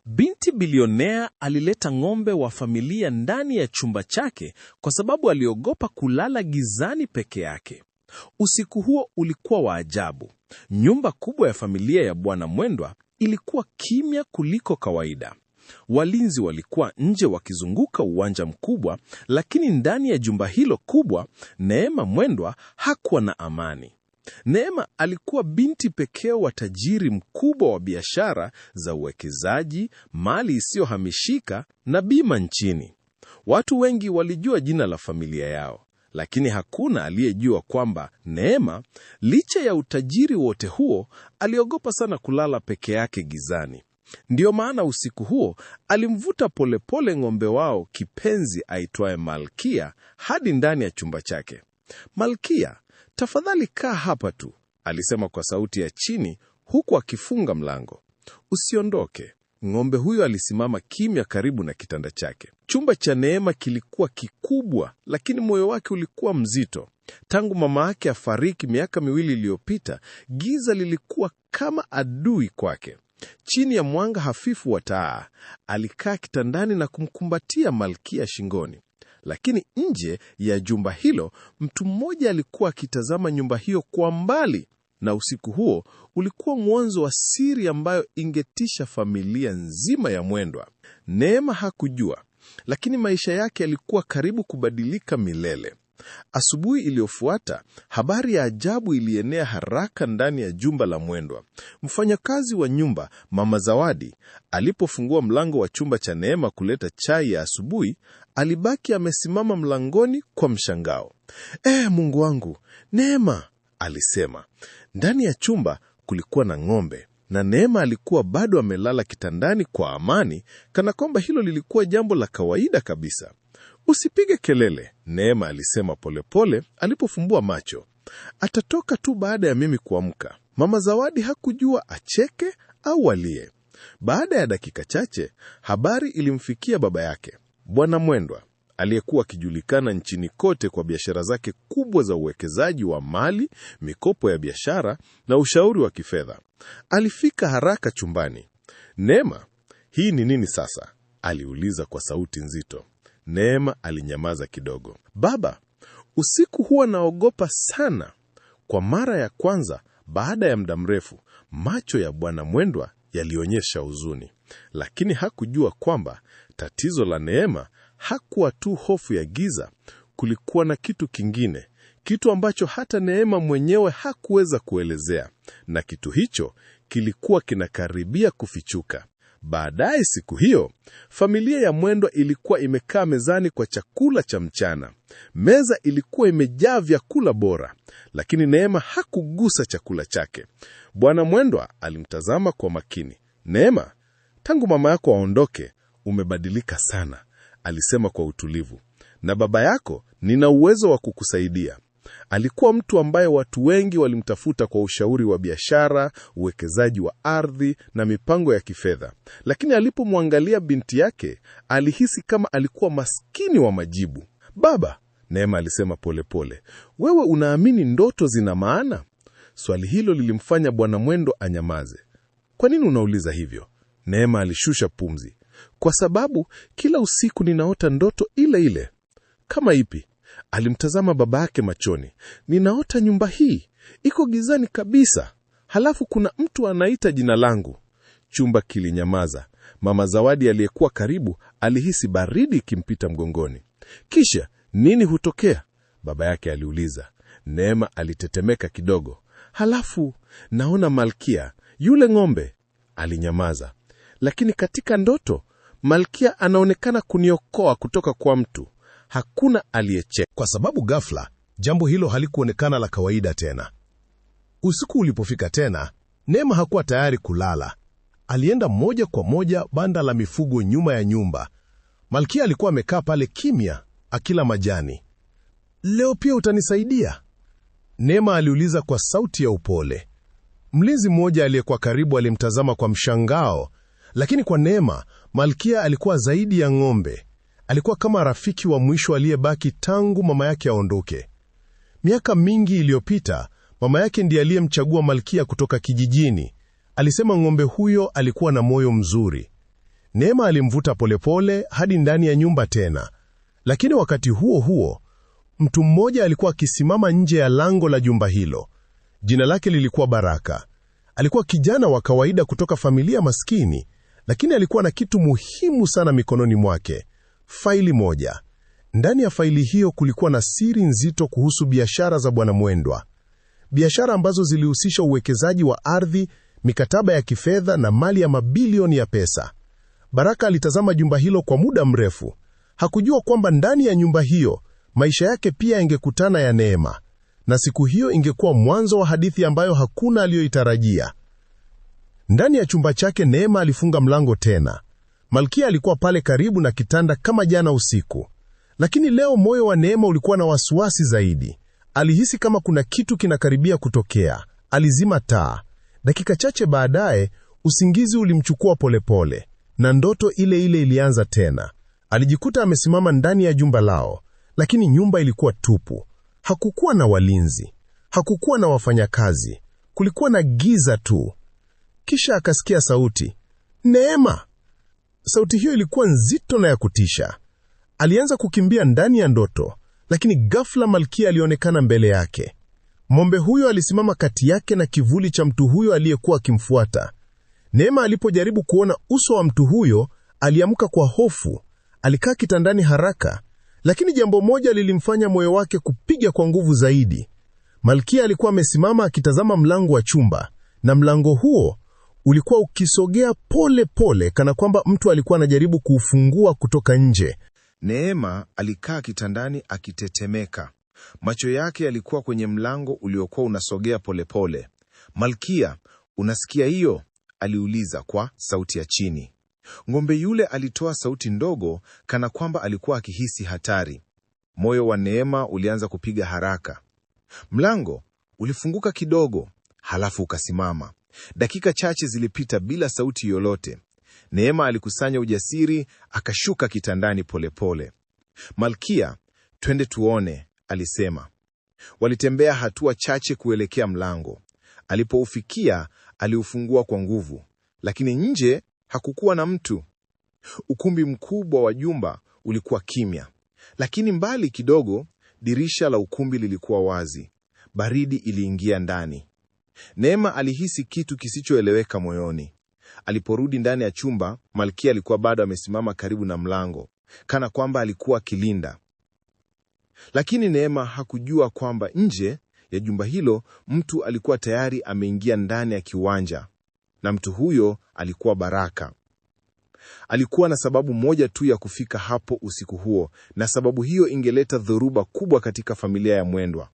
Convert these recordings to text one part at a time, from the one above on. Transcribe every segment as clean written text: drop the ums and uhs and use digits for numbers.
Binti bilionea alileta ng'ombe wa familia ndani ya chumba chake kwa sababu aliogopa kulala gizani peke yake. Usiku huo ulikuwa wa ajabu. Nyumba kubwa ya familia ya Bwana Mwendwa ilikuwa kimya kuliko kawaida. Walinzi walikuwa nje wakizunguka uwanja mkubwa, lakini ndani ya jumba hilo kubwa, Neema Mwendwa hakuwa na amani. Neema alikuwa binti pekee wa tajiri mkubwa wa biashara za uwekezaji, mali isiyohamishika na bima nchini. Watu wengi walijua jina la familia yao, lakini hakuna aliyejua kwamba Neema, licha ya utajiri wote huo, aliogopa sana kulala peke yake gizani. Ndiyo maana usiku huo alimvuta polepole ng'ombe wao kipenzi aitwaye Malkia hadi ndani ya chumba chake. "Malkia, tafadhali kaa hapa tu," alisema kwa sauti ya chini huku akifunga mlango. "Usiondoke." Ng'ombe huyo alisimama kimya karibu na kitanda chake. Chumba cha Neema kilikuwa kikubwa, lakini moyo wake ulikuwa mzito. Tangu mama yake afariki miaka 2 iliyopita, giza lilikuwa kama adui kwake. Chini ya mwanga hafifu wa taa, alikaa kitandani na kumkumbatia Malkia shingoni. Lakini nje ya jumba hilo, mtu mmoja alikuwa akitazama nyumba hiyo kwa mbali, na usiku huo ulikuwa mwanzo wa siri ambayo ingetisha familia nzima ya Mwendwa. Neema hakujua, lakini maisha yake yalikuwa karibu kubadilika milele. Asubuhi iliyofuata, habari ya ajabu ilienea haraka ndani ya jumba la Mwendwa. Mfanyakazi wa nyumba, Mama Zawadi, alipofungua mlango wa chumba cha Neema kuleta chai ya asubuhi, alibaki amesimama mlangoni kwa mshangao. Mungu wangu, Neema!" alisema. Ndani ya chumba kulikuwa na ng'ombe, na Neema alikuwa bado amelala kitandani kwa amani, kana kwamba hilo lilikuwa jambo la kawaida kabisa. "Usipige kelele," Neema alisema polepole alipofumbua macho. "Atatoka tu baada ya mimi kuamka." Mama Zawadi hakujua acheke au alie. Baada ya dakika chache, habari ilimfikia baba yake, Bwana Mwendwa, aliyekuwa akijulikana nchini kote kwa biashara zake kubwa za uwekezaji wa mali, mikopo ya biashara na ushauri wa kifedha. Alifika haraka chumbani. "Neema, hii ni nini sasa?" aliuliza kwa sauti nzito. Neema alinyamaza kidogo. "Baba, usiku huwa naogopa sana." Kwa mara ya kwanza baada ya muda mrefu, macho ya Bwana Mwendwa yalionyesha huzuni, lakini hakujua kwamba tatizo la Neema hakuwa tu hofu ya giza. Kulikuwa na kitu kingine, kitu ambacho hata Neema mwenyewe hakuweza kuelezea, na kitu hicho kilikuwa kinakaribia kufichuka. Baadaye siku hiyo, familia ya Mwendwa ilikuwa imekaa mezani kwa chakula cha mchana. Meza ilikuwa imejaa vyakula bora, lakini Neema hakugusa chakula chake. Bwana Mwendwa alimtazama kwa makini. "Neema, tangu mama yako aondoke, umebadilika sana," alisema kwa utulivu. "Na baba yako, nina uwezo wa kukusaidia." Alikuwa mtu ambaye watu wengi walimtafuta kwa ushauri wa biashara, uwekezaji wa ardhi na mipango ya kifedha. Lakini alipomwangalia binti yake, alihisi kama alikuwa maskini wa majibu. "Baba," Neema alisema polepole, "wewe unaamini ndoto zina maana?" Swali hilo lilimfanya Bwana Mwendwa anyamaze. "Kwa nini unauliza hivyo?" Neema alishusha pumzi. "Kwa sababu kila usiku ninaota ndoto ile ile." "Kama ipi?" Alimtazama baba yake machoni. "Ninaota nyumba hii iko gizani kabisa, halafu kuna mtu anaita jina langu." Chumba kilinyamaza. Mama Zawadi aliyekuwa karibu alihisi baridi ikimpita mgongoni. "Kisha nini hutokea?" baba yake aliuliza. Neema alitetemeka kidogo. "Halafu naona Malkia, yule ng'ombe." Alinyamaza. "Lakini katika ndoto, Malkia anaonekana kuniokoa kutoka kwa mtu." Hakuna aliyecheka, kwa sababu ghafla jambo hilo halikuonekana la kawaida tena. Usiku ulipofika tena, Neema hakuwa tayari kulala. Alienda moja kwa moja banda la mifugo nyuma ya nyumba. Malkia alikuwa amekaa pale kimya, akila majani. "Leo pia utanisaidia?" Neema aliuliza kwa sauti ya upole. Mlinzi mmoja aliyekuwa karibu alimtazama kwa mshangao, lakini kwa Neema, Malkia alikuwa zaidi ya ng'ombe. Alikuwa kama rafiki wa mwisho aliyebaki tangu mama yake aondoke. Miaka mingi iliyopita, mama yake ndiye aliyemchagua Malkia kutoka kijijini. Alisema ng'ombe huyo alikuwa na moyo mzuri. Neema alimvuta polepole hadi ndani ya nyumba tena. Lakini wakati huo huo, mtu mmoja alikuwa akisimama nje ya lango la jumba hilo. Jina lake lilikuwa Baraka. Alikuwa kijana wa kawaida kutoka familia maskini, lakini alikuwa na kitu muhimu sana mikononi mwake: faili moja. Ndani ya faili hiyo kulikuwa na siri nzito kuhusu biashara za Bwana Mwendwa, biashara ambazo zilihusisha uwekezaji wa ardhi, mikataba ya kifedha na mali ya mabilioni ya pesa. Baraka alitazama jumba hilo kwa muda mrefu. Hakujua kwamba ndani ya nyumba hiyo maisha yake pia yangekutana ya Neema, na siku hiyo ingekuwa mwanzo wa hadithi ambayo hakuna aliyoitarajia. Ndani ya chumba chake Neema alifunga mlango tena. Malkia alikuwa pale karibu na kitanda kama jana usiku. Lakini leo moyo wa Neema ulikuwa na wasiwasi zaidi. Alihisi kama kuna kitu kinakaribia kutokea. Alizima taa. Dakika chache baadaye, usingizi ulimchukua polepole, na ndoto ile ile ilianza tena. Alijikuta amesimama ndani ya jumba lao, lakini nyumba ilikuwa tupu. Hakukuwa na walinzi, hakukuwa na wafanyakazi, kulikuwa na giza tu. Kisha akasikia sauti, "Neema!" Sauti hiyo ilikuwa nzito na ya kutisha. Alianza kukimbia ndani ya ndoto, lakini ghafla Malkia alionekana mbele yake. Ng'ombe huyo alisimama kati yake na kivuli cha mtu huyo aliyekuwa akimfuata. Neema alipojaribu kuona uso wa mtu huyo, aliamka kwa hofu. Alikaa kitandani haraka, lakini jambo moja lilimfanya moyo wake kupiga kwa nguvu zaidi. Malkia alikuwa amesimama akitazama mlango wa chumba, na mlango huo ulikuwa ukisogea pole pole kana kwamba mtu alikuwa anajaribu kuufungua kutoka nje. Neema alikaa kitandani akitetemeka. Macho yake yalikuwa kwenye mlango uliokuwa unasogea polepole. "Malkia, unasikia hiyo?" aliuliza kwa sauti ya chini. Ng'ombe yule alitoa sauti ndogo kana kwamba alikuwa akihisi hatari. Moyo wa Neema ulianza kupiga haraka. Mlango ulifunguka kidogo, halafu ukasimama. Dakika chache zilipita bila sauti yoyote. Neema alikusanya ujasiri, akashuka kitandani polepole. "Malkia, twende tuone," alisema. Walitembea hatua chache kuelekea mlango. Alipoufikia, aliufungua kwa nguvu, lakini nje hakukuwa na mtu. Ukumbi mkubwa wa jumba ulikuwa kimya, lakini mbali kidogo, dirisha la ukumbi lilikuwa wazi. Baridi iliingia ndani. Neema alihisi kitu kisichoeleweka moyoni. Aliporudi ndani ya chumba, Malkia alikuwa bado amesimama karibu na mlango, kana kwamba alikuwa akilinda. Lakini Neema hakujua kwamba nje ya jumba hilo mtu alikuwa tayari ameingia ndani ya kiwanja, na mtu huyo alikuwa Baraka. Alikuwa na sababu moja tu ya kufika hapo usiku huo, na sababu hiyo ingeleta dhoruba kubwa katika familia ya Mwendwa.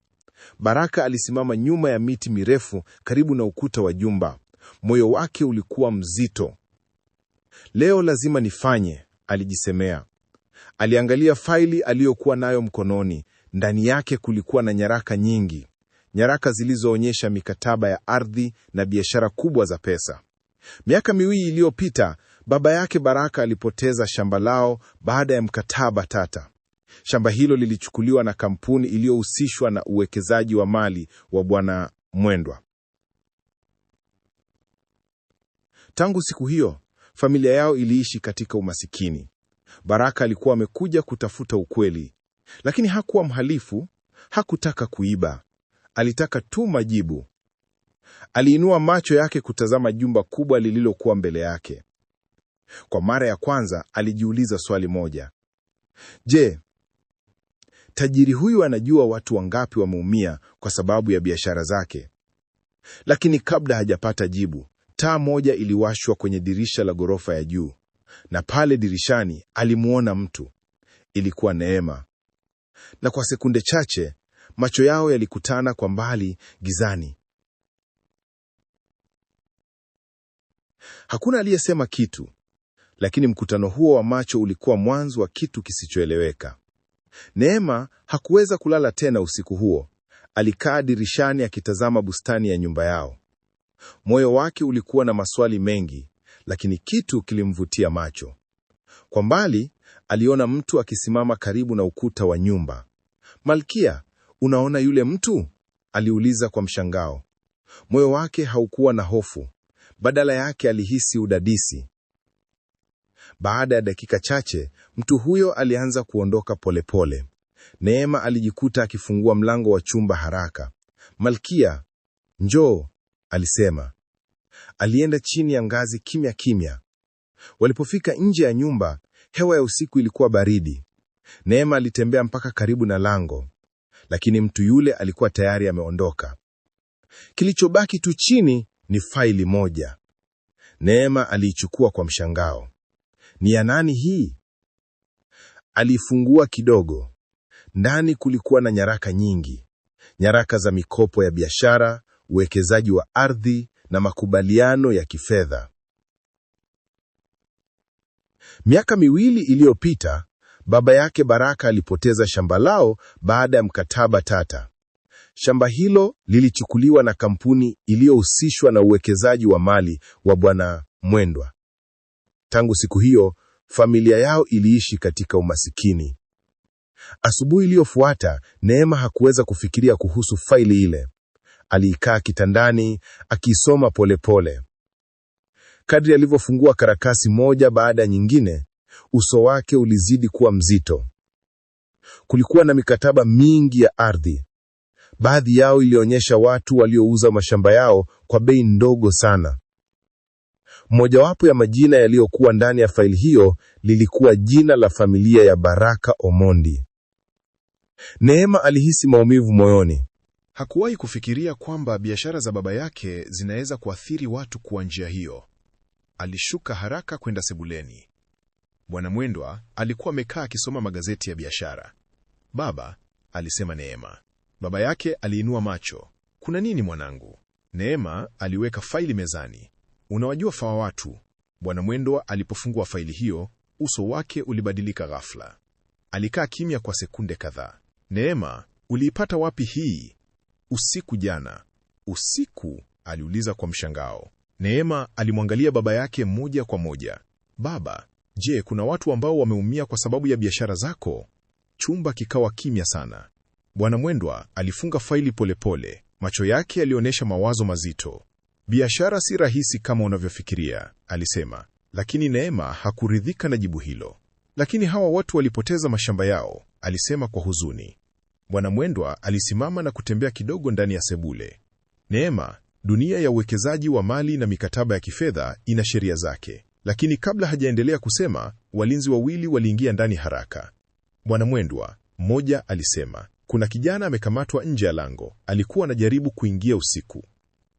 Baraka alisimama nyuma ya miti mirefu karibu na ukuta wa jumba. Moyo wake ulikuwa mzito. "Leo lazima nifanye," alijisemea. Aliangalia faili aliyokuwa nayo mkononi. Ndani yake kulikuwa na nyaraka nyingi, nyaraka zilizoonyesha mikataba ya ardhi na biashara kubwa za pesa. Miaka 2 iliyopita, baba yake Baraka alipoteza shamba lao baada ya mkataba tata. Shamba hilo lilichukuliwa na kampuni iliyohusishwa na uwekezaji wa mali wa Bwana Mwendwa. Tangu siku hiyo, familia yao iliishi katika umasikini. Baraka alikuwa amekuja kutafuta ukweli, lakini hakuwa mhalifu, hakutaka kuiba. Alitaka tu majibu. Aliinua macho yake kutazama jumba kubwa lililokuwa mbele yake. Kwa mara ya kwanza alijiuliza swali moja. Je, tajiri huyu anajua watu wangapi wameumia kwa sababu ya biashara zake? Lakini kabla hajapata jibu, taa moja iliwashwa kwenye dirisha la ghorofa ya juu, na pale dirishani alimuona mtu. Ilikuwa Neema. Na kwa sekunde chache macho yao yalikutana kwa mbali gizani. Hakuna aliyesema kitu, lakini mkutano huo wa macho ulikuwa mwanzo wa kitu kisichoeleweka. Neema hakuweza kulala tena usiku huo. Alikaa dirishani akitazama bustani ya nyumba yao. Moyo wake ulikuwa na maswali mengi, lakini kitu kilimvutia macho. Kwa mbali aliona mtu akisimama karibu na ukuta wa nyumba. "Malkia, unaona yule mtu?" aliuliza kwa mshangao. Moyo wake haukuwa na hofu, badala yake alihisi udadisi. Baada ya dakika chache, mtu huyo alianza kuondoka polepole. Neema alijikuta akifungua mlango wa chumba haraka. "Malkia, njoo," alisema. Alienda chini ya ngazi kimya kimya. Walipofika nje ya nyumba, hewa ya usiku ilikuwa baridi. Neema alitembea mpaka karibu na lango, lakini mtu yule alikuwa tayari ameondoka. Kilichobaki tu chini ni faili moja. Neema aliichukua kwa mshangao. "Ni ya nani hii?" Alifungua kidogo. Ndani kulikuwa na nyaraka nyingi. Nyaraka za mikopo ya biashara, uwekezaji wa ardhi na makubaliano ya kifedha. Miaka 2 iliyopita, baba yake Baraka alipoteza shamba lao baada ya mkataba tata. Shamba hilo lilichukuliwa na kampuni iliyohusishwa na uwekezaji wa mali wa Bwana Mwendwa. Tangu siku hiyo, familia yao iliishi katika umasikini. Asubuhi iliyofuata, Neema hakuweza kufikiria kuhusu faili ile. Aliikaa kitandani, akisoma polepole. Kadri alivyofungua karatasi moja baada ya nyingine, uso wake ulizidi kuwa mzito. Kulikuwa na mikataba mingi ya ardhi. Baadhi yao ilionyesha watu waliouza mashamba yao kwa bei ndogo sana. Mojawapo ya majina yaliyokuwa ndani ya faili hiyo lilikuwa jina la familia ya Baraka Omondi. Neema alihisi maumivu moyoni. Hakuwahi kufikiria kwamba biashara za baba yake zinaweza kuathiri watu kwa njia hiyo. Alishuka haraka kwenda sebuleni. Bwana Mwendwa alikuwa amekaa akisoma magazeti ya biashara. "Baba," alisema Neema. Baba yake aliinua macho. "Kuna nini mwanangu?" Neema aliweka faili mezani. "Unawajua fawa watu." Bwana Mwendwa alipofungua faili hiyo, uso wake ulibadilika ghafla. Alikaa kimya kwa sekunde kadhaa. "Neema, uliipata wapi hii?" "Usiku jana." "Usiku?" aliuliza kwa mshangao. Neema alimwangalia baba yake moja kwa moja. "Baba, je, kuna watu ambao wameumia kwa sababu ya biashara zako?" Chumba kikawa kimya sana. Bwana Mwendwa alifunga faili polepole. Macho yake yalionyesha mawazo mazito. "Biashara si rahisi kama unavyofikiria," alisema. Lakini Neema hakuridhika na jibu hilo. "Lakini hawa watu walipoteza mashamba yao," alisema kwa huzuni. Bwana Mwendwa alisimama na kutembea kidogo ndani ya sebule. "Neema, dunia ya uwekezaji wa mali na mikataba ya kifedha ina sheria zake." Lakini kabla hajaendelea kusema, walinzi wawili waliingia ndani haraka. "Bwana Mwendwa," mmoja alisema, "kuna kijana amekamatwa nje ya lango. Alikuwa anajaribu kuingia usiku."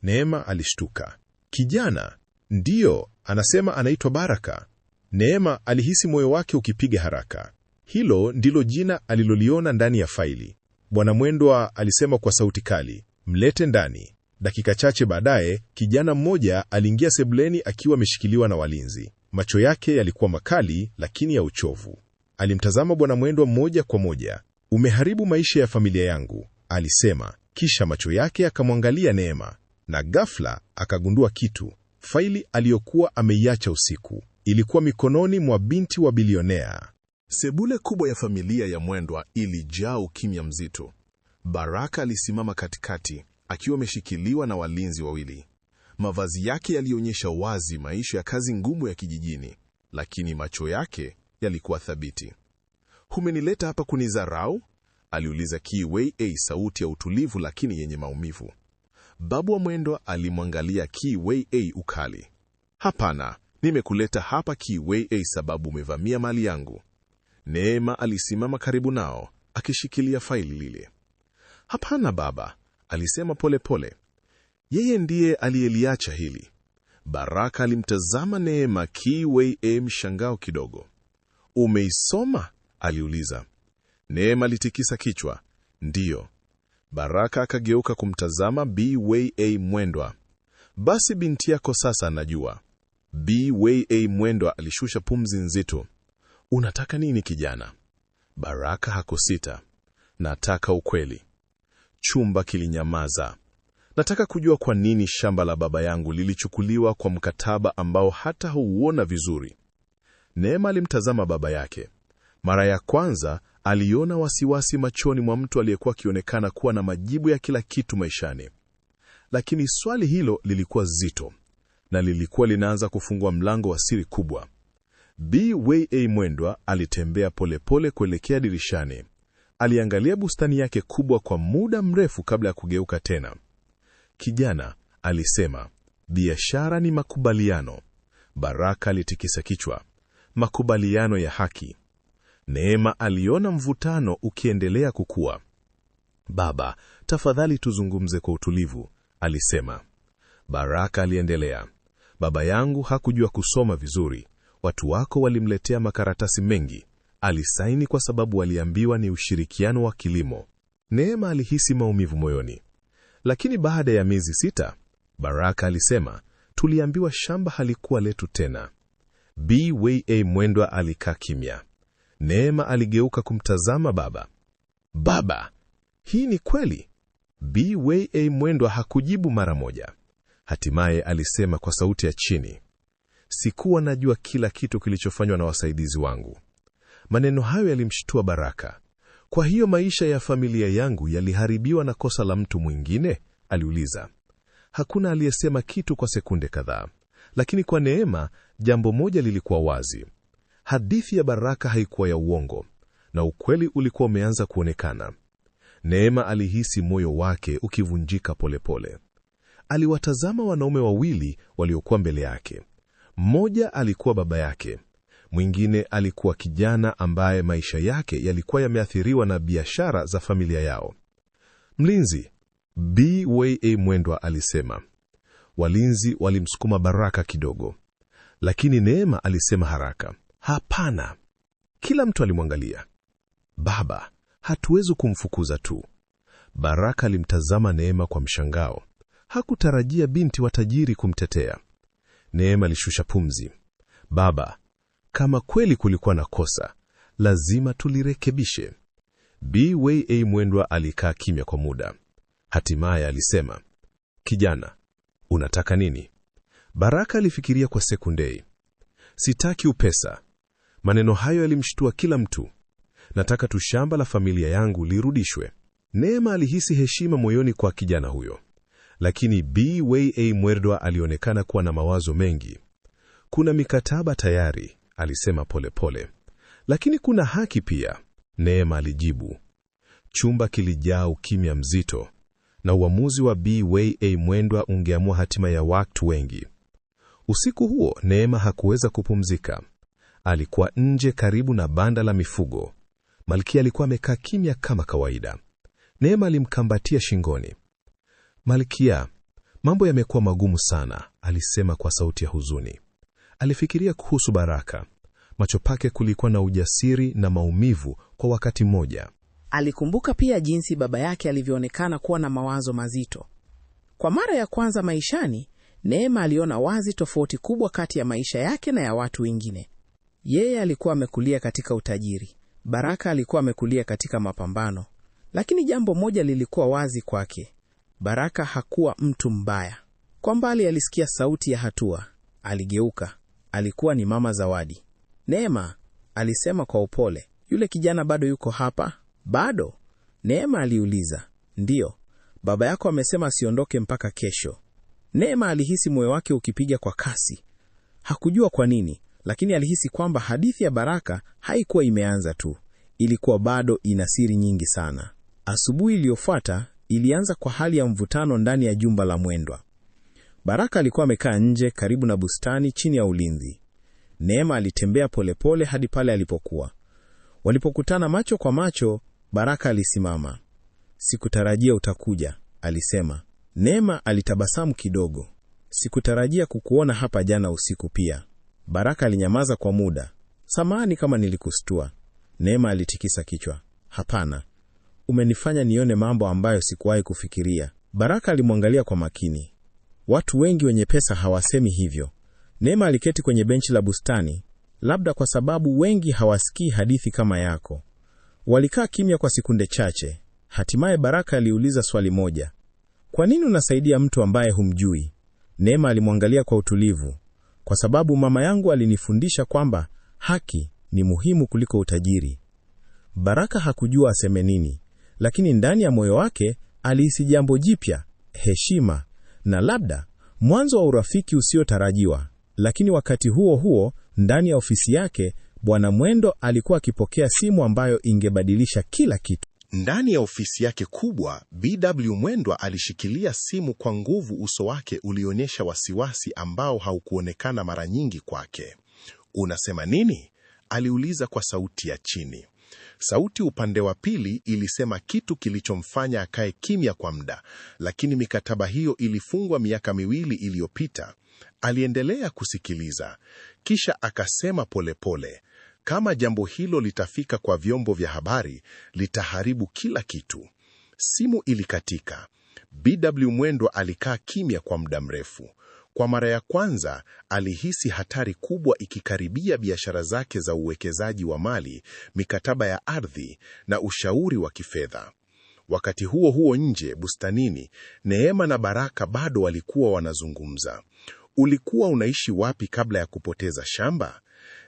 Neema alishtuka. "Kijana?" "Ndiyo, anasema anaitwa Baraka." Neema alihisi moyo wake ukipiga haraka. Hilo ndilo jina aliloliona ndani ya faili. Bwana Mwendwa alisema kwa sauti kali, "Mlete ndani." Dakika chache baadaye, kijana mmoja aliingia sebuleni akiwa ameshikiliwa na walinzi. Macho yake yalikuwa makali lakini ya uchovu. Alimtazama Bwana Mwendwa moja kwa moja. "Umeharibu maisha ya familia yangu," alisema. Kisha macho yake akamwangalia Neema, na ghafla akagundua kitu. Faili aliyokuwa ameiacha usiku ilikuwa mikononi mwa binti wa bilionea. Sebule kubwa ya familia ya Mwendwa ilijaa ukimya mzito. Baraka alisimama katikati, akiwa ameshikiliwa na walinzi wawili. Mavazi yake yalionyesha wazi maisha ya kazi ngumu ya kijijini, lakini macho yake yalikuwa thabiti. "Humenileta hapa kunidharau?" aliuliza Ki Wei, sauti ya utulivu lakini yenye maumivu. Babu wa Mwendwa alimwangalia Ki Wei ukali. "Hapana, nimekuleta hapa Ki Wei sababu umevamia mali yangu." Neema alisimama karibu nao, akishikilia faili lile. "Hapana baba," alisema polepole. "Yeye ndiye aliyeliacha hili." Baraka alimtazama Neema Ki Wei mshangao kidogo. "Umeisoma?" aliuliza. Neema alitikisa kichwa. "Ndiyo." Baraka akageuka kumtazama Bi Wei Mwendwa. "Basi binti yako sasa anajua." Bi Wei Mwendwa alishusha pumzi nzito. "Unataka nini kijana?" Baraka hakusita. "Nataka ukweli." Chumba kilinyamaza. "Nataka kujua kwa nini shamba la baba yangu lilichukuliwa kwa mkataba ambao hata huuona vizuri." Neema alimtazama baba yake. Mara ya kwanza aliona wasiwasi machoni mwa mtu aliyekuwa akionekana kuwa na majibu ya kila kitu maishani. Lakini swali hilo lilikuwa zito, na lilikuwa linaanza kufungua mlango wa siri kubwa. Bi Wei Mwendwa alitembea polepole kuelekea dirishani. Aliangalia bustani yake kubwa kwa muda mrefu kabla ya kugeuka tena. Kijana, alisema, biashara ni makubaliano. Baraka alitikisa kichwa. Makubaliano ya haki. Neema aliona mvutano ukiendelea kukua. Baba, tafadhali tuzungumze kwa utulivu, alisema. Baraka aliendelea. Baba yangu hakujua kusoma vizuri. Watu wako walimletea makaratasi mengi. Alisaini kwa sababu waliambiwa ni ushirikiano wa kilimo. Neema alihisi maumivu moyoni. Lakini baada ya miezi 6, Baraka alisema, tuliambiwa shamba halikuwa letu tena. Bi Wei Mwendwa alikaa kimya. Neema aligeuka kumtazama baba. Baba, hii ni kweli? Bi Wei Mwendwa hakujibu mara moja. Hatimaye alisema kwa sauti ya chini, sikuwa najua kila kitu kilichofanywa na wasaidizi wangu. Maneno hayo yalimshtua Baraka. Kwa hiyo maisha ya familia yangu yaliharibiwa na kosa la mtu mwingine? Aliuliza. Hakuna aliyesema kitu kwa sekunde kadhaa, lakini kwa Neema jambo moja lilikuwa wazi. Hadithi ya Baraka haikuwa ya uongo, na ukweli ulikuwa umeanza kuonekana. Neema alihisi moyo wake ukivunjika polepole. Aliwatazama wanaume wawili waliokuwa mbele yake. Mmoja alikuwa baba yake, mwingine alikuwa kijana ambaye maisha yake yalikuwa yameathiriwa na biashara za familia yao. Mlinzi, Bi Wei Mwendwa alisema. Walinzi walimsukuma Baraka kidogo, lakini Neema alisema haraka, hapana. Kila mtu alimwangalia. Baba, hatuwezi kumfukuza tu. Baraka alimtazama Neema kwa mshangao. Hakutarajia binti wa tajiri kumtetea. Neema alishusha pumzi. Baba, kama kweli kulikuwa na kosa, lazima tulirekebishe. Bi Wei Mwendwa alikaa kimya kwa muda. Hatimaye alisema, kijana, unataka nini? Baraka alifikiria kwa sekunde. Sitaki upesa. Maneno hayo yalimshtua kila mtu. Nataka tu shamba la familia yangu lirudishwe. Neema alihisi heshima moyoni kwa kijana huyo. Lakini Bi Wei Mwendwa alionekana kuwa na mawazo mengi. Kuna mikataba tayari, alisema polepole. Lakini kuna haki pia, Neema alijibu. Chumba kilijaa ukimya mzito, na uamuzi wa Bi Wei Mwendwa ungeamua hatima ya watu wengi. Usiku huo Neema hakuweza kupumzika. Alikuwa nje karibu na banda la mifugo. Malkia alikuwa amekaa kimya kama kawaida. Neema alimkambatia shingoni. Malkia, mambo yamekuwa magumu sana, alisema kwa sauti ya huzuni. Alifikiria kuhusu Baraka. Macho pake kulikuwa na ujasiri na maumivu kwa wakati mmoja. Alikumbuka pia jinsi baba yake alivyoonekana kuwa na mawazo mazito. Kwa mara ya kwanza maishani, Neema aliona wazi tofauti kubwa kati ya maisha yake na ya watu wengine. Yeye alikuwa amekulia katika utajiri. Baraka alikuwa amekulia katika mapambano. Lakini jambo moja lilikuwa wazi kwake. Baraka hakuwa mtu mbaya. Kwa mbali alisikia sauti ya hatua. Aligeuka. Alikuwa ni Mama Zawadi. Neema, alisema kwa upole, yule kijana bado yuko hapa? Bado? Neema aliuliza. Ndiyo, baba yako amesema asiondoke mpaka kesho. Neema alihisi moyo wake ukipiga kwa kasi. Hakujua kwa nini, lakini alihisi kwamba hadithi ya Baraka haikuwa imeanza tu. Ilikuwa bado ina siri nyingi sana. Asubuhi iliyofuata ilianza kwa hali ya mvutano ndani ya jumba la Mwendwa. Baraka alikuwa amekaa nje karibu na bustani chini ya ulinzi. Neema alitembea polepole hadi pale alipokuwa. Walipokutana macho kwa macho, Baraka alisimama. Sikutarajia utakuja, alisema. Neema alitabasamu kidogo. Sikutarajia kukuona hapa jana usiku pia. Baraka alinyamaza kwa muda. Samahani kama nilikustua. Neema alitikisa kichwa. Hapana. Umenifanya nione mambo ambayo sikuwahi kufikiria. Baraka alimwangalia kwa makini. Watu wengi wenye pesa hawasemi hivyo. Neema aliketi kwenye benchi la bustani, labda kwa sababu wengi hawasikii hadithi kama yako. Walikaa kimya kwa sekunde chache. Hatimaye Baraka aliuliza swali moja. Kwa nini unasaidia mtu ambaye humjui? Neema alimwangalia kwa utulivu. Kwa sababu mama yangu alinifundisha kwamba haki ni muhimu kuliko utajiri. Baraka hakujua aseme nini, lakini ndani ya moyo wake alihisi jambo jipya, heshima, na labda mwanzo wa urafiki usiotarajiwa. Lakini wakati huo huo, ndani ya ofisi yake, Bwana Mwendo alikuwa akipokea simu ambayo ingebadilisha kila kitu. Ndani ya ofisi yake kubwa, BW Mwendwa alishikilia simu kwa nguvu. Uso wake ulionyesha wasiwasi ambao haukuonekana mara nyingi kwake. "Unasema nini?" aliuliza kwa sauti ya chini. Sauti upande wa pili ilisema kitu kilichomfanya akae kimya kwa muda, lakini mikataba hiyo ilifungwa miaka 2 iliyopita. Aliendelea kusikiliza, kisha akasema polepole, "Kama jambo hilo litafika kwa vyombo vya habari, litaharibu kila kitu." Simu ilikatika. BW Mwendwa alikaa kimya kwa muda mrefu. Kwa mara ya kwanza alihisi hatari kubwa ikikaribia biashara zake za uwekezaji wa mali, mikataba ya ardhi na ushauri wa kifedha. Wakati huo huo, nje bustanini, Neema na Baraka bado walikuwa wanazungumza. "Ulikuwa unaishi wapi kabla ya kupoteza shamba?"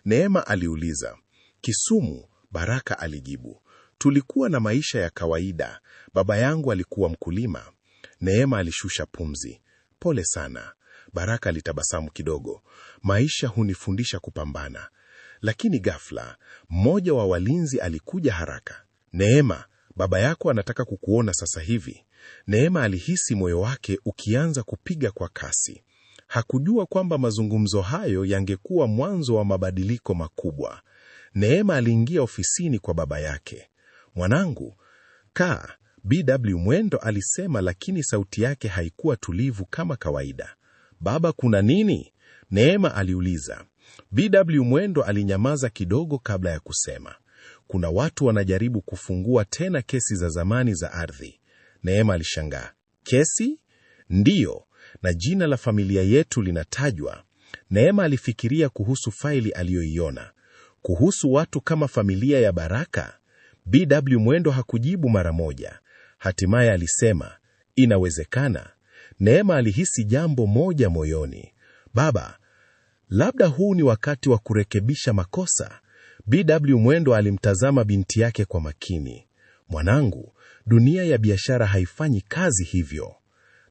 Neema aliuliza. "Kisumu," Baraka alijibu. "Tulikuwa na maisha ya kawaida. Baba yangu alikuwa mkulima." Neema alishusha pumzi. "Pole sana." Baraka alitabasamu kidogo. "Maisha hunifundisha kupambana." Lakini ghafla, mmoja wa walinzi alikuja haraka. "Neema, baba yako anataka kukuona sasa hivi." Neema alihisi moyo wake ukianza kupiga kwa kasi. Hakujua kwamba mazungumzo hayo yangekuwa mwanzo wa mabadiliko makubwa. Neema aliingia ofisini kwa baba yake. "Mwanangu, kaa," BW Mwendo alisema, lakini sauti yake haikuwa tulivu kama kawaida. "Baba, kuna nini?" Neema aliuliza. BW Mwendo alinyamaza kidogo kabla ya kusema. "Kuna watu wanajaribu kufungua tena kesi za zamani za ardhi." Neema alishangaa. "Kesi?" "Ndiyo, na jina la familia yetu linatajwa." Neema alifikiria kuhusu faili aliyoiona. "Kuhusu watu kama familia ya Baraka?" BW Mwendo hakujibu mara moja. Hatimaye alisema, "Inawezekana." Neema alihisi jambo moja moyoni. "Baba, labda huu ni wakati wa kurekebisha makosa." BW Mwendo alimtazama binti yake kwa makini. "Mwanangu, dunia ya biashara haifanyi kazi hivyo."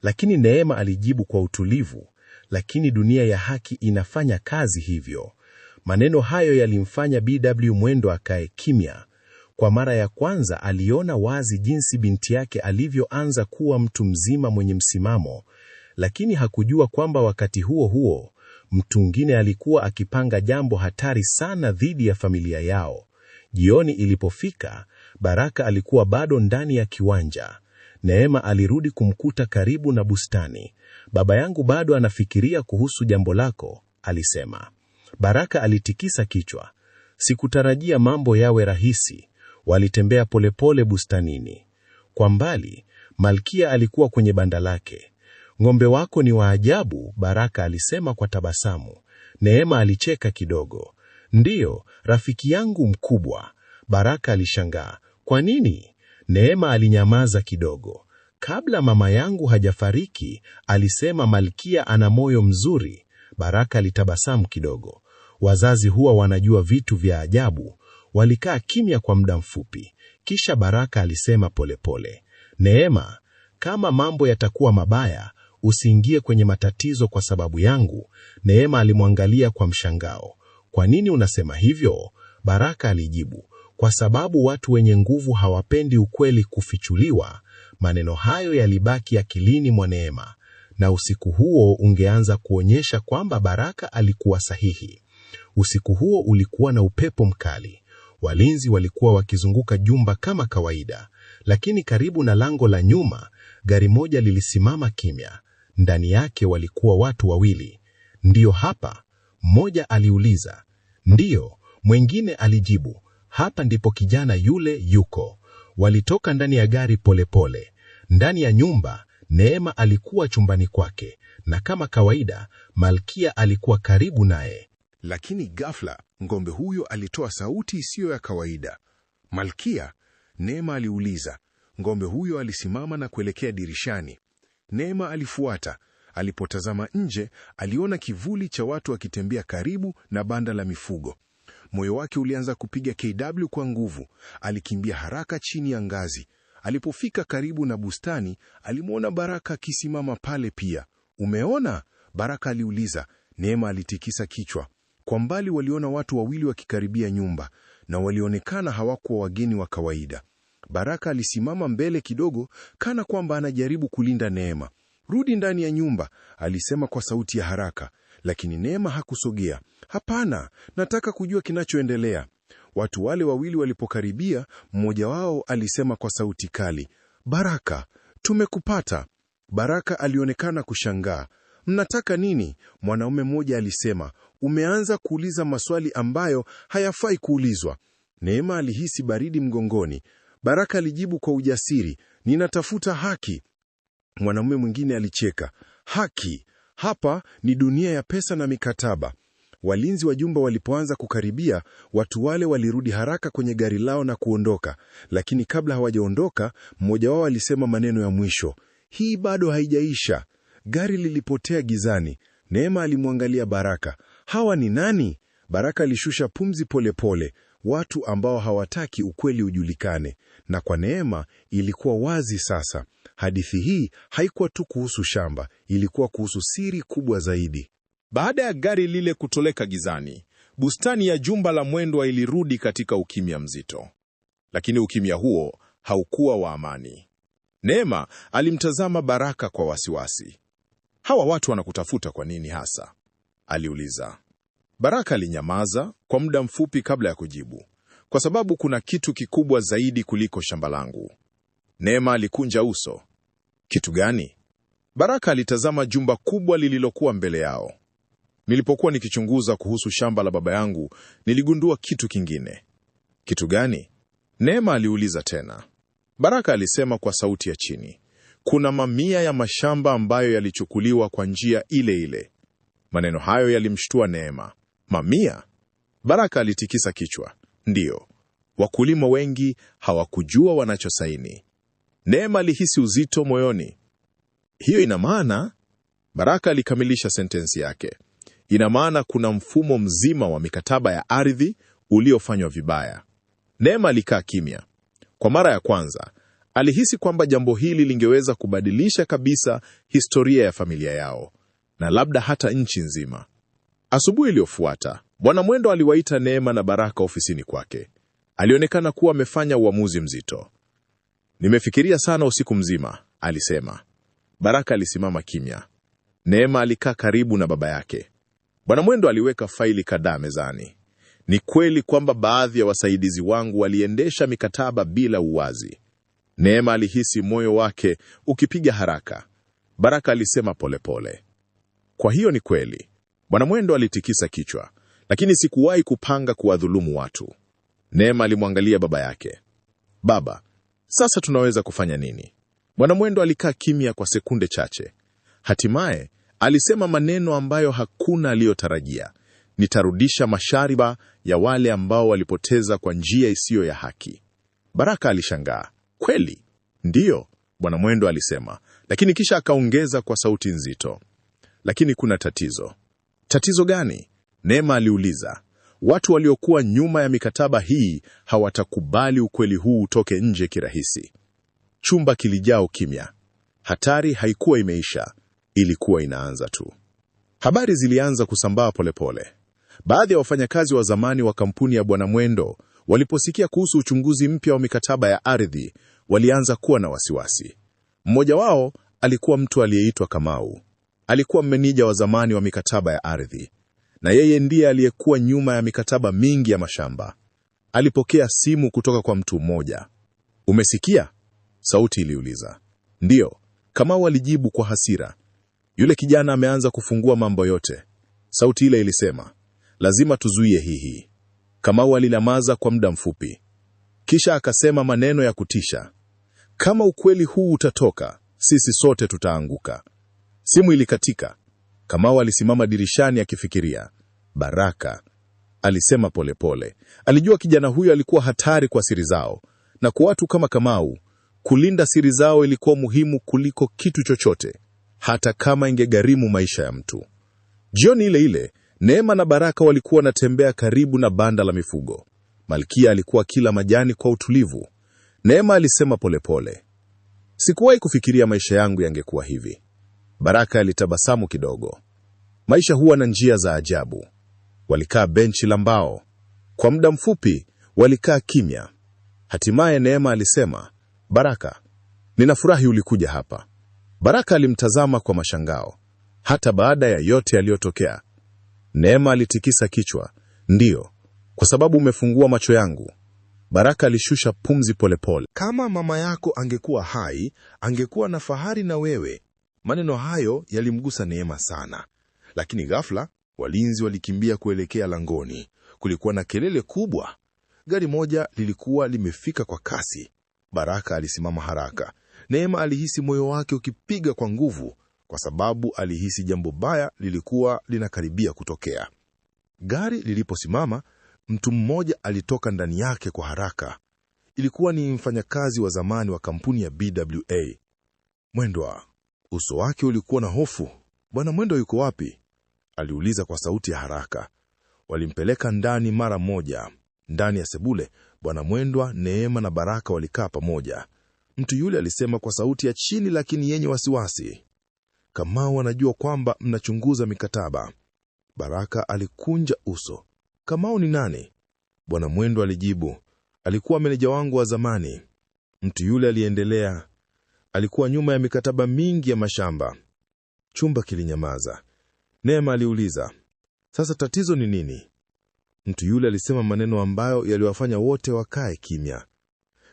Lakini Neema alijibu kwa utulivu, "Lakini dunia ya haki inafanya kazi hivyo." Maneno hayo yalimfanya BW Mwendo akae kimya. Kwa mara ya kwanza aliona wazi jinsi binti yake alivyoanza kuwa mtu mzima mwenye msimamo, lakini hakujua kwamba wakati huo huo mtu mwingine alikuwa akipanga jambo hatari sana dhidi ya familia yao. Jioni ilipofika, Baraka alikuwa bado ndani ya kiwanja. Neema alirudi kumkuta karibu na bustani. "Baba yangu bado anafikiria kuhusu jambo lako," alisema. Baraka alitikisa kichwa. "Sikutarajia mambo yawe rahisi." Walitembea polepole bustanini. Kwa mbali, Malkia alikuwa kwenye banda lake. "Ng'ombe wako ni wa ajabu," Baraka alisema kwa tabasamu. Neema alicheka kidogo. "Ndiyo, rafiki yangu mkubwa." Baraka alishangaa. "Kwa nini?" Neema alinyamaza kidogo. "Kabla mama yangu hajafariki, alisema Malkia ana moyo mzuri." Baraka alitabasamu kidogo. "Wazazi huwa wanajua vitu vya ajabu." Walikaa kimya kwa muda mfupi. Kisha Baraka alisema polepole, "Neema, kama mambo yatakuwa mabaya, usiingie kwenye matatizo kwa sababu yangu." Neema alimwangalia kwa mshangao. "Kwa nini unasema hivyo?" Baraka alijibu, "Kwa sababu watu wenye nguvu hawapendi ukweli kufichuliwa." Maneno hayo yalibaki akilini mwa Neema, na usiku huo ungeanza kuonyesha kwamba Baraka alikuwa sahihi. Usiku huo ulikuwa na upepo mkali. Walinzi walikuwa wakizunguka jumba kama kawaida, lakini karibu na lango la nyuma, gari moja lilisimama kimya. Ndani yake walikuwa watu wawili. "Ndiyo hapa?" Mmoja aliuliza. "Ndiyo," mwingine alijibu. "Hapa ndipo kijana yule yuko." Walitoka ndani ya gari polepole. Ndani ya nyumba, Neema alikuwa chumbani kwake, na kama kawaida, Malkia alikuwa karibu naye. Lakini ghafla, ng'ombe huyo alitoa sauti isiyo ya kawaida. "Malkia?" Neema aliuliza. Ng'ombe huyo alisimama na kuelekea dirishani. Neema alifuata. Alipotazama nje, aliona kivuli cha watu wakitembea karibu na banda la mifugo. Moyo wake ulianza kupiga KW kwa nguvu. Alikimbia haraka chini ya ngazi. Alipofika karibu na bustani, alimwona Baraka akisimama pale pia. "Umeona?" Baraka aliuliza. Neema alitikisa kichwa. Kwa mbali waliona watu wawili wakikaribia nyumba, na walionekana hawakuwa wageni wa kawaida. Baraka alisimama mbele kidogo, kana kwamba anajaribu kulinda Neema. "Rudi ndani ya nyumba," alisema kwa sauti ya haraka, lakini Neema hakusogea. "Hapana, nataka kujua kinachoendelea." Watu wale wawili walipokaribia, mmoja wao alisema kwa sauti kali, "Baraka, tumekupata." Baraka alionekana kushangaa. "Mnataka nini?" Mwanaume mmoja alisema, "Umeanza kuuliza maswali ambayo hayafai kuulizwa." Neema alihisi baridi mgongoni. Baraka alijibu kwa ujasiri, "Ninatafuta haki." Mwanaume mwingine alicheka, "Haki? Hapa ni dunia ya pesa na mikataba." Walinzi wa jumba walipoanza kukaribia, watu wale walirudi haraka kwenye gari lao na kuondoka. Lakini kabla hawajaondoka, mmoja wao alisema maneno ya mwisho, "Hii bado haijaisha." Gari lilipotea gizani. Neema alimwangalia Baraka. "Hawa ni nani?" Baraka alishusha pumzi polepole. Watu ambao hawataki ukweli ujulikane. Na kwa Neema ilikuwa wazi sasa. Hadithi hii haikuwa tu kuhusu shamba, ilikuwa kuhusu siri kubwa zaidi. Baada ya gari lile kutoleka gizani, bustani ya jumba la Mwendwa ilirudi katika ukimya mzito. Lakini ukimya huo haukuwa wa amani. Neema alimtazama Baraka kwa wasiwasi. "Hawa watu wanakutafuta kwa nini hasa?" aliuliza. Baraka alinyamaza kwa muda mfupi kabla ya kujibu. "Kwa sababu kuna kitu kikubwa zaidi kuliko shamba langu." Neema alikunja uso. "Kitu gani?" Baraka alitazama jumba kubwa lililokuwa mbele yao. "Nilipokuwa nikichunguza kuhusu shamba la baba yangu, niligundua kitu kingine." "Kitu gani?" Neema aliuliza tena. Baraka alisema kwa sauti ya chini, "Kuna mamia ya mashamba ambayo yalichukuliwa kwa njia ile ile." Maneno hayo yalimshtua Neema. "Mamia?" Baraka alitikisa kichwa. "Ndiyo. Wakulima wengi hawakujua wanachosaini." Neema alihisi uzito moyoni. "Hiyo ina maana?" Baraka alikamilisha sentensi yake. "Ina maana kuna mfumo mzima wa mikataba ya ardhi uliofanywa vibaya." Neema alikaa kimya. Kwa mara ya kwanza, alihisi kwamba jambo hili lingeweza kubadilisha kabisa historia ya familia yao, na labda hata nchi nzima. Asubuhi iliyofuata, Bwana Mwendwa aliwaita Neema na Baraka ofisini kwake. Alionekana kuwa amefanya uamuzi mzito. "Nimefikiria sana usiku mzima," alisema. Baraka alisimama kimya. Neema alikaa karibu na baba yake. Bwana Mwendwa aliweka faili kadhaa mezani. "Ni kweli kwamba baadhi ya wasaidizi wangu waliendesha mikataba bila uwazi." Neema alihisi moyo wake ukipiga haraka. Baraka alisema polepole, "Kwa hiyo ni kweli." Bwana Mwendwa alitikisa kichwa. "Lakini sikuwahi kupanga kuwadhulumu watu." Neema alimwangalia baba yake. "Baba, sasa tunaweza kufanya nini?" Bwana Mwendwa alikaa kimya kwa sekunde chache. Hatimaye alisema maneno ambayo hakuna aliyotarajia. "Nitarudisha mashamba ya wale ambao walipoteza kwa njia isiyo ya haki." Baraka alishangaa. "Kweli?" "Ndiyo," Bwana Mwendwa alisema, lakini kisha akaongeza kwa sauti nzito, "Lakini kuna tatizo." "Tatizo gani?" Neema aliuliza. "Watu waliokuwa nyuma ya mikataba hii hawatakubali ukweli huu utoke nje kirahisi." Chumba kilijaa kimya. Hatari haikuwa imeisha, ilikuwa inaanza tu. Habari zilianza kusambaa polepole. Baadhi ya wafanyakazi wa zamani wa kampuni ya Bwana Mwendwa waliposikia kuhusu uchunguzi mpya wa mikataba ya ardhi, walianza kuwa na wasiwasi. Mmoja wao alikuwa mtu aliyeitwa Kamau. Alikuwa meneja wa zamani wa mikataba ya ardhi, na yeye ndiye aliyekuwa nyuma ya mikataba mingi ya mashamba. Alipokea simu kutoka kwa mtu mmoja. "Umesikia?" sauti iliuliza. "Ndiyo," Kamau alijibu kwa hasira. "Yule kijana ameanza kufungua mambo yote." Sauti ile ilisema, "Lazima tuzuie hii." Kamau alinyamaza kwa muda mfupi. Kisha akasema maneno ya kutisha, "Kama ukweli huu utatoka, sisi sote tutaanguka." Simu ilikatika. Kamau alisimama dirishani akifikiria. "Baraka," alisema polepole. Alijua kijana huyo alikuwa hatari kwa siri zao, na kwa watu kama Kamau, kulinda siri zao ilikuwa muhimu kuliko kitu chochote, hata kama ingegharimu maisha ya mtu. Jioni ile ile, Neema na Baraka walikuwa wanatembea karibu na banda la mifugo. Malkia alikuwa kila majani kwa utulivu. Neema alisema polepole, "Sikuwahi kufikiria maisha yangu yangekuwa hivi." Baraka alitabasamu kidogo. Maisha huwa na njia za ajabu. Walikaa benchi la mbao. Kwa muda mfupi, walikaa kimya. Hatimaye Neema alisema, "Baraka, ninafurahi ulikuja hapa." Baraka alimtazama kwa mashangao. Hata baada ya yote yaliyotokea, Neema alitikisa kichwa. "Ndiyo, kwa sababu umefungua macho yangu." Baraka alishusha pumzi polepole. Kama mama yako angekuwa hai, angekuwa na fahari na wewe. Maneno hayo yalimgusa Neema sana. Lakini ghafla, walinzi walikimbia kuelekea langoni. Kulikuwa na kelele kubwa. Gari moja lilikuwa limefika kwa kasi. Baraka alisimama haraka. Neema alihisi moyo wake ukipiga kwa nguvu, kwa sababu alihisi jambo baya lilikuwa linakaribia kutokea. Gari liliposimama, mtu mmoja alitoka ndani yake kwa haraka. Ilikuwa ni mfanyakazi wa zamani wa kampuni ya BWA. Mwendwa, uso wake ulikuwa na hofu. "Bwana Mwendwa yuko wapi?" aliuliza kwa sauti ya haraka. Walimpeleka ndani mara moja. Ndani ya sebule, Bwana Mwendwa, Neema na Baraka walikaa pamoja. Mtu yule alisema kwa sauti ya chini lakini yenye wasiwasi, "Kamau anajua kwamba mnachunguza mikataba." Baraka alikunja uso. "Kamau ni nani?" Bwana Mwendwa alijibu, "Alikuwa meneja wangu wa zamani." Mtu yule aliendelea, "Alikuwa nyuma ya mikataba mingi ya mashamba." Chumba kilinyamaza. Neema aliuliza, "Sasa tatizo ni nini?" Mtu yule alisema maneno ambayo yaliwafanya wote wakae kimya.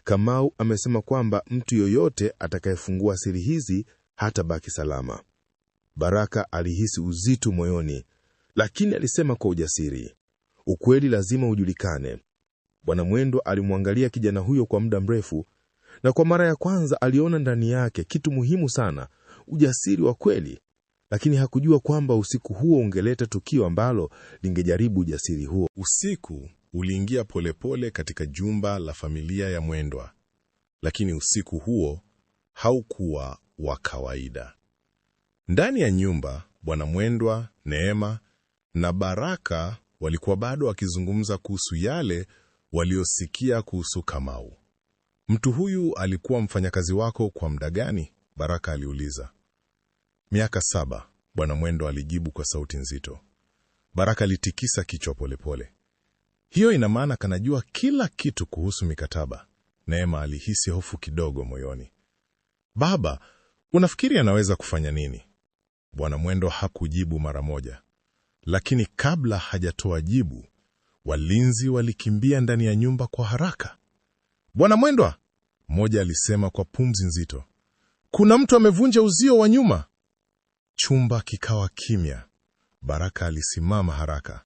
"Kamau amesema kwamba mtu yoyote atakayefungua siri hizi hatabaki salama." Baraka alihisi uzito moyoni, lakini alisema kwa ujasiri, "Ukweli lazima ujulikane." Bwana Mwendwa alimwangalia kijana huyo kwa muda mrefu, na kwa mara ya kwanza aliona ndani yake kitu muhimu sana, ujasiri wa kweli. Lakini hakujua kwamba usiku huo ungeleta tukio ambalo lingejaribu ujasiri huo. Usiku uliingia polepole katika jumba la familia ya Mwendwa, lakini usiku huo haukuwa wa kawaida. Ndani ya nyumba, Bwana Mwendwa, Neema na Baraka walikuwa bado wakizungumza kuhusu yale waliosikia kuhusu Kamau. "Mtu huyu alikuwa mfanyakazi wako kwa muda gani?" Baraka aliuliza. "Miaka 7, Bwana Mwendwa alijibu kwa sauti nzito. Baraka alitikisa kichwa polepole. "Hiyo ina maana kanajua kila kitu kuhusu mikataba." Neema alihisi hofu kidogo moyoni. "Baba, unafikiri anaweza kufanya nini?" Bwana Mwendwa hakujibu mara moja. Lakini kabla hajatoa jibu, walinzi walikimbia ndani ya nyumba kwa haraka. "Bwana Mwendwa," mmoja alisema kwa pumzi nzito, "kuna mtu amevunja uzio wa nyuma." Chumba kikawa kimya. Baraka alisimama haraka.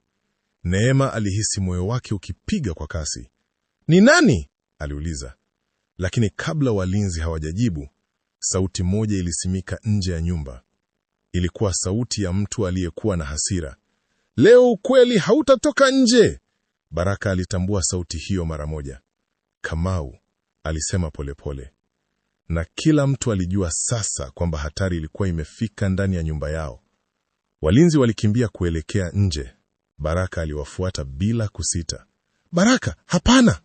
Neema alihisi moyo wake ukipiga kwa kasi. "Ni nani?" aliuliza. Lakini kabla walinzi hawajajibu, sauti moja ilisimika nje ya nyumba. Ilikuwa sauti ya mtu aliyekuwa na hasira. "Leo ukweli hautatoka nje." Baraka alitambua sauti hiyo mara moja. "Kamau," alisema polepole. Na kila mtu alijua sasa kwamba hatari ilikuwa imefika ndani ya nyumba yao. Walinzi walikimbia kuelekea nje. Baraka aliwafuata bila kusita. "Baraka, hapana!"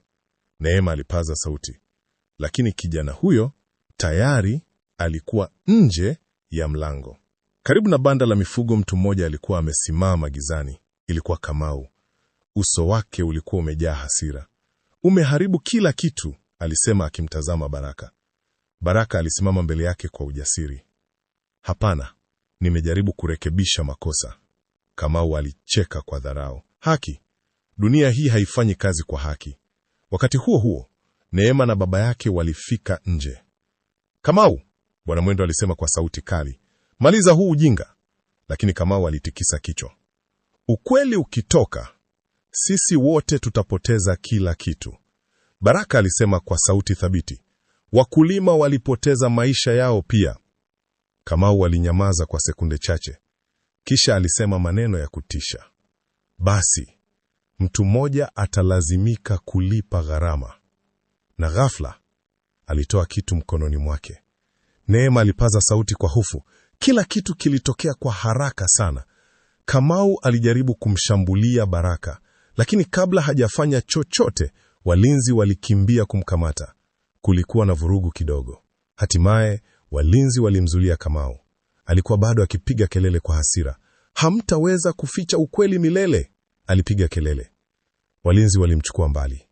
Neema alipaza sauti. Lakini kijana huyo tayari alikuwa nje ya mlango. Karibu na banda la mifugo, mtu mmoja alikuwa amesimama gizani. Ilikuwa Kamau. Uso wake ulikuwa umejaa hasira. "Umeharibu kila kitu," alisema akimtazama Baraka. Baraka alisimama mbele yake kwa ujasiri. "Hapana, nimejaribu kurekebisha makosa." Kamau alicheka kwa dharau. "Haki? Dunia hii haifanyi kazi kwa haki." Wakati huo huo, Neema na baba yake walifika nje. "Kamau," Bwana Mwendwa alisema kwa sauti kali, "maliza huu ujinga." Lakini Kamau alitikisa kichwa. "Ukweli ukitoka, sisi wote tutapoteza kila kitu." Baraka alisema kwa sauti thabiti, "Wakulima walipoteza maisha yao pia." Kamau alinyamaza kwa sekunde chache. Kisha alisema maneno ya kutisha. "Basi, mtu mmoja atalazimika kulipa gharama." Na ghafla, alitoa kitu mkononi mwake. Neema alipaza sauti kwa hofu. Kila kitu kilitokea kwa haraka sana. Kamau alijaribu kumshambulia Baraka, lakini kabla hajafanya chochote, walinzi walikimbia kumkamata. Kulikuwa na vurugu kidogo. Hatimaye, walinzi walimzuilia Kamau. Alikuwa bado akipiga kelele kwa hasira. hamtaweza kuficha ukweli milele, alipiga kelele. Walinzi walimchukua mbali.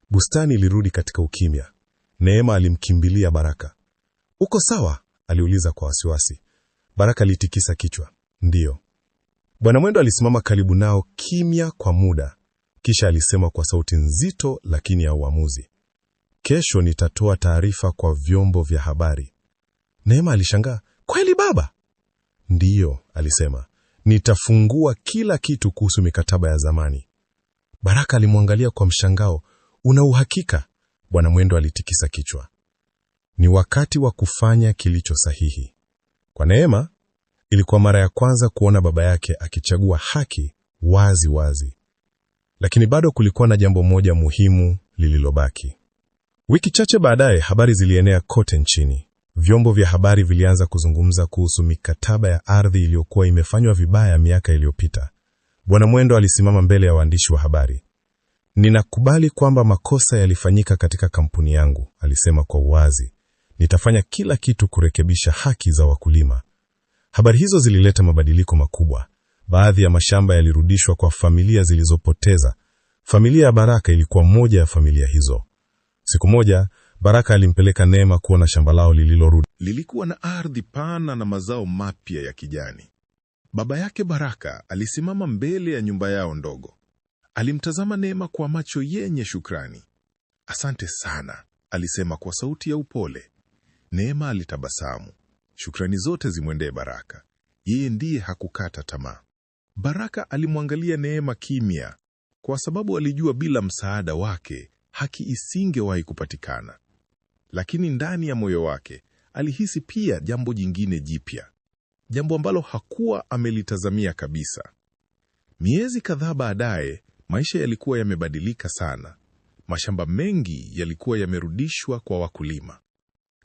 Bustani ilirudi katika ukimya. Neema alimkimbilia Baraka. "Uko sawa?" aliuliza kwa wasiwasi. Baraka alitikisa kichwa. "Ndiyo." Bwana Mwendo alisimama karibu nao kimya kwa muda. Kisha alisema kwa sauti nzito lakini ya uamuzi, "Kesho nitatoa taarifa kwa vyombo vya habari." Neema alishangaa. "Kweli baba?" "Ndiyo," alisema. "Nitafungua kila kitu kuhusu mikataba ya zamani." Baraka alimwangalia kwa mshangao. "Una uhakika?" Bwana Mwendo alitikisa kichwa. Ni wakati wa kufanya kilicho sahihi. Kwa Neema, ilikuwa mara ya kwanza kuona baba yake akichagua haki wazi wazi. Lakini bado kulikuwa na jambo moja muhimu lililobaki. Wiki chache baadaye, habari zilienea kote nchini. Vyombo vya habari vilianza kuzungumza kuhusu mikataba ya ardhi iliyokuwa imefanywa vibaya miaka iliyopita. Bwana Mwendo alisimama mbele ya waandishi wa habari. "Ninakubali kwamba makosa yalifanyika katika kampuni yangu," alisema kwa uwazi. "Nitafanya kila kitu kurekebisha haki za wakulima." Habari hizo zilileta mabadiliko makubwa. Baadhi ya mashamba yalirudishwa kwa familia zilizopoteza. Familia ya Baraka ilikuwa moja ya familia hizo. Siku moja, Baraka alimpeleka Neema kuona shamba lao lililorudi. Lilikuwa na ardhi pana na mazao mapya ya kijani. Baba yake Baraka alisimama mbele ya nyumba yao ndogo. Alimtazama Neema kwa macho yenye shukrani. "Asante sana," alisema kwa sauti ya upole. Neema alitabasamu. Shukrani zote zimwendee Baraka. Yeye ndiye hakukata tamaa. Baraka alimwangalia Neema kimya, kwa sababu alijua bila msaada wake haki isingewahi kupatikana. Lakini ndani ya moyo wake alihisi pia jambo jingine jipya, jambo ambalo hakuwa amelitazamia kabisa. Miezi kadhaa baadaye, maisha yalikuwa yamebadilika sana. Mashamba mengi yalikuwa yamerudishwa kwa wakulima.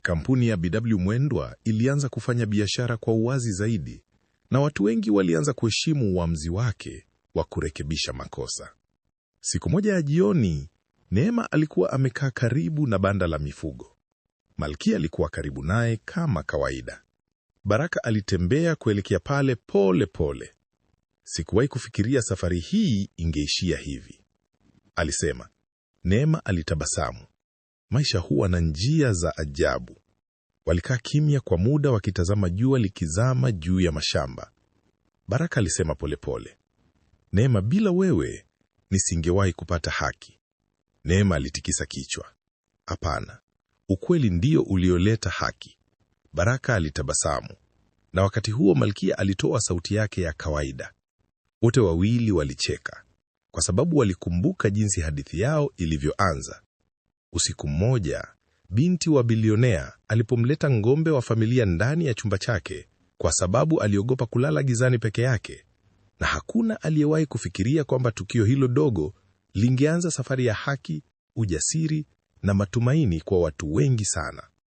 Kampuni ya BW Mwendwa ilianza kufanya biashara kwa uwazi zaidi, na watu wengi walianza kuheshimu uamuzi wake wa kurekebisha makosa. Siku moja ya jioni, Neema alikuwa amekaa karibu na banda la mifugo. Malkia alikuwa karibu naye kama kawaida. Baraka alitembea kuelekea pale pole pole. "Sikuwahi kufikiria safari hii ingeishia hivi," alisema. Neema alitabasamu. Maisha huwa na njia za ajabu. Walikaa kimya kwa muda wakitazama jua likizama juu ya mashamba. Baraka alisema polepole, "Neema, bila wewe nisingewahi kupata haki." Neema alitikisa kichwa. "Hapana, ukweli ndio ulioleta haki." Baraka alitabasamu. Na wakati huo Malkia alitoa sauti yake ya kawaida. Wote wawili walicheka, kwa sababu walikumbuka jinsi hadithi yao ilivyoanza. Usiku mmoja, binti wa bilionea alipomleta ng'ombe wa familia ndani ya chumba chake, kwa sababu aliogopa kulala gizani peke yake. Na hakuna aliyewahi kufikiria kwamba tukio hilo dogo lingeanza safari ya haki, ujasiri na matumaini kwa watu wengi sana.